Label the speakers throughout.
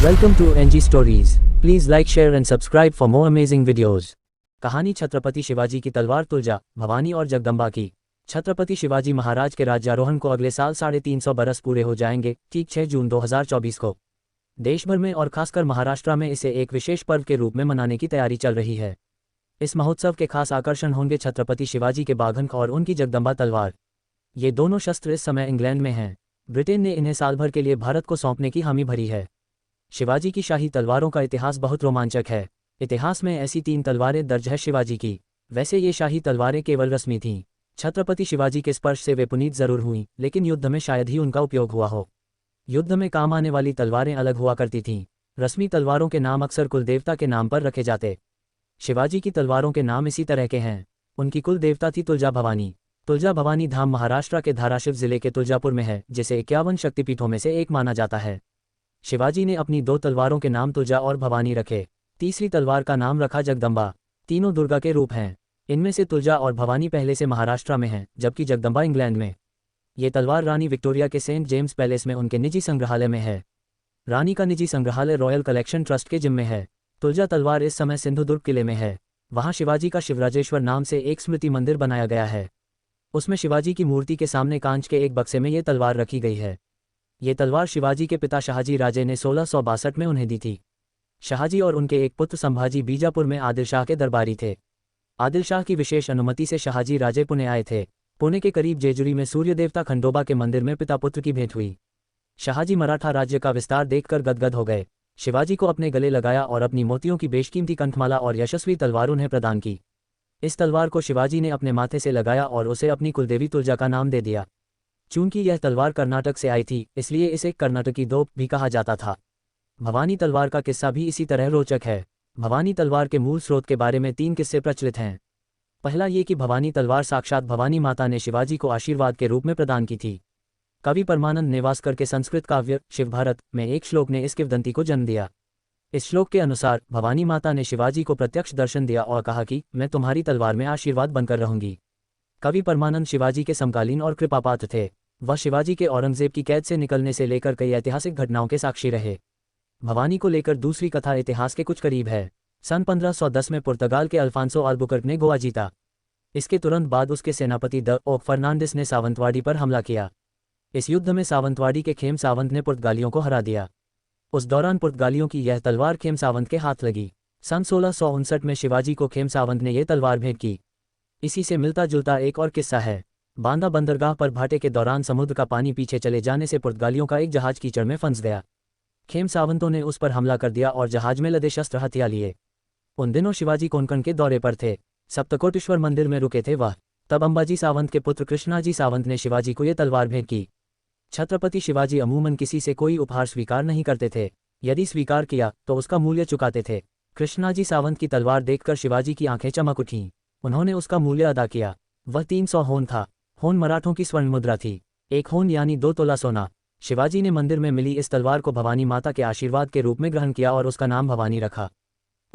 Speaker 1: Welcome to NG Stories. Please like, share and subscribe for more amazing videos. कहानी छत्रपति शिवाजी की तलवार तुलजा, भवानी और जगदम्बा की। छत्रपति शिवाजी महाराज के राज्यारोहण को अगले साल 350 बरस पूरे हो जाएंगे, ठीक 6 जून 2024 को। देश भर में और खासकर महाराष्ट्र में इसे एक विशेष पर्व के रूप में मनाने की तैयारी चल रही है। इस महोत्सव के खास आकर्षण होंगे छत्रपति शिवाजी के बाघन और उनकी जगदम्बा तलवार। ये दोनों शस्त्र इस समय इंग्लैंड में हैं। ब्रिटेन ने इन्हें साल भर के लिए भारत को सौंपने की हामी भरी है। शिवाजी की शाही तलवारों का इतिहास बहुत रोमांचक है। इतिहास में ऐसी 3 तलवारें दर्ज है शिवाजी की। वैसे ये शाही तलवारें केवल रस्मी थीं। छत्रपति शिवाजी के स्पर्श से वे पुनीत जरूर हुईं, लेकिन युद्ध में शायद ही उनका उपयोग हुआ हो। युद्ध में काम आने वाली तलवारें अलग हुआ करती थीं। रस्मी तलवारों के नाम अक्सर कुल देवता के नाम पर रखे जाते। शिवाजी की तलवारों के नाम इसी तरह के हैं। उनकी कुल देवता थी तुलजा भवानी। तुलजा भवानी धाम महाराष्ट्र के धाराशिव जिले के तुलजापुर में है, जिसे 51 शक्तिपीठों में से एक माना जाता है। शिवाजी ने अपनी 2 तलवारों के नाम तुलजा और भवानी रखे। तीसरी तलवार का नाम रखा जगदम्बा। तीनों दुर्गा के रूप हैं। इनमें से तुलजा और भवानी पहले से महाराष्ट्र में हैं, जबकि जगदम्बा इंग्लैंड में। ये तलवार रानी विक्टोरिया के सेंट जेम्स पैलेस में उनके निजी संग्रहालय में है। रानी का निजी संग्रहालय रॉयल कलेक्शन ट्रस्ट के जिम्मे है। तुलजा तलवार इस समय सिंधुदुर्ग किले में है। वहाँ शिवाजी का शिवराजेश्वर नाम से एक स्मृति मंदिर बनाया गया है। उसमें शिवाजी की मूर्ति के सामने कांच के एक बक्से में ये तलवार रखी गई है। ये तलवार शिवाजी के पिता शाहजी राजे ने 1662 में उन्हें दी थी। शाहजी और उनके एक पुत्र संभाजी बीजापुर में आदिल शाह के दरबारी थे। आदिल शाह की विशेष अनुमति से शाहजी राजे पुणे आए थे। पुणे के करीब जेजुरी में सूर्य देवता खंडोबा के मंदिर में पिता पुत्र की भेंट हुई। शाहजी मराठा राज्य का विस्तार देखकर गदगद हो गए। शिवाजी को अपने गले लगाया और अपनी मोतियों की बेशकीमती कंठमाला और यशस्वी तलवार उन्हें प्रदान की। इस तलवार को शिवाजी ने अपने माथे से लगाया और उसे अपनी कुलदेवी तुलजा का नाम दे दिया। चूंकि यह तलवार कर्नाटक से आई थी, इसलिए इसे कर्नाटकी तोप भी कहा जाता था। भवानी तलवार का किस्सा भी इसी तरह रोचक है। भवानी तलवार के मूल स्रोत के बारे में 3 किस्से प्रचलित हैं। पहला ये कि भवानी तलवार साक्षात भवानी माता ने शिवाजी को आशीर्वाद के रूप में प्रदान की थी। कवि परमानंद नेवास्कर के संस्कृत काव्य शिवभारत में एक श्लोक ने इस किंवदंती को जन्म दिया। इस श्लोक के अनुसार भवानी माता ने शिवाजी को प्रत्यक्ष दर्शन दिया और कहा कि मैं तुम्हारी तलवार में आशीर्वाद बनकर रहूंगी। कवि परमानंद शिवाजी के समकालीन और कृपापात्र थे। वह शिवाजी के औरंगजेब की कैद से निकलने से लेकर कई ऐतिहासिक घटनाओं के साक्षी रहे। भवानी को लेकर दूसरी कथा इतिहास के कुछ करीब है। सन 1510 में पुर्तगाल के अल्फांसो अल्बुकर्क ने गोवा जीता। इसके तुरंत बाद उसके सेनापति द ओक फर्नांडिस ने सावंतवाड़ी पर हमला किया। इस युद्ध में सावंतवाड़ी के खेम सावंत ने पुर्तगालियों को हरा दिया। उस दौरान पुर्तगालियों की यह तलवार खेम सावंत के हाथ लगी। सन 1659 में शिवाजी को खेम सावंत ने यह तलवार भेंट की। इसी से मिलता जुलता एक और किस्सा है। बांदा बंदरगाह पर भाटे के दौरान समुद्र का पानी पीछे चले जाने से पुर्तगालियों का एक जहाज कीचड़ में फंस गया। खेम सावंतों ने उस पर हमला कर दिया और जहाज में लदे शस्त्र हथियार लिए। उन दिनों शिवाजी कोंकण के दौरे पर थे। सप्तकोटेश्वर मंदिर में रुके थे वह। तब अंबाजी सावंत के पुत्र कृष्णाजी सावंत ने शिवाजी को यह तलवार भेंट की। छत्रपति शिवाजी अमूमन किसी से कोई उपहार स्वीकार नहीं करते थे। यदि स्वीकार किया तो उसका मूल्य चुकाते थे। कृष्णाजी सावंत की तलवार देखकर शिवाजी की आंखें चमक उठीं। उन्होंने उसका मूल्य अदा किया। वह 300 होन था। होन मराठों की स्वर्ण मुद्रा थी। 1 होन यानी 2 तोला सोना। शिवाजी ने मंदिर में मिली इस तलवार को भवानी माता के आशीर्वाद के रूप में ग्रहण किया और उसका नाम भवानी रखा।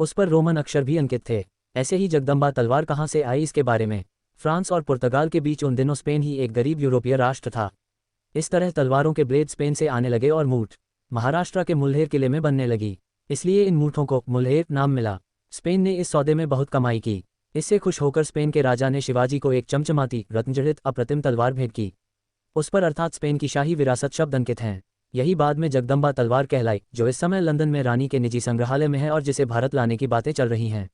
Speaker 1: उस पर रोमन अक्षर भी अंकित थे। ऐसे ही जगदम्बा तलवार कहाँ से आई इसके बारे में। फ्रांस और पुर्तगाल के बीच उन दिनों स्पेन ही एक गरीब यूरोपीय राष्ट्र था। इस तरह तलवारों के ब्लेड स्पेन से आने लगे और मूठ महाराष्ट्र के मुल्हेर किले में बनने लगी। इसलिए इन मूठों को मुल्हेर नाम मिला। स्पेन ने इस सौदे में बहुत कमाई की। इससे खुश होकर स्पेन के राजा ने शिवाजी को एक चमचमाती रत्नजड़ित अप्रतिम तलवार भेंट की। उस पर अर्थात स्पेन की शाही विरासत शब्द अंकित हैं। यही बाद में जगदम्बा तलवार कहलाई, जो इस समय लंदन में रानी के निजी संग्रहालय में है और जिसे भारत लाने की बातें चल रही हैं।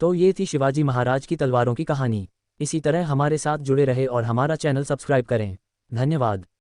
Speaker 1: तो ये थी शिवाजी महाराज की तलवारों की कहानी। इसी तरह हमारे साथ जुड़े रहे और हमारा चैनल सब्सक्राइब करें। धन्यवाद।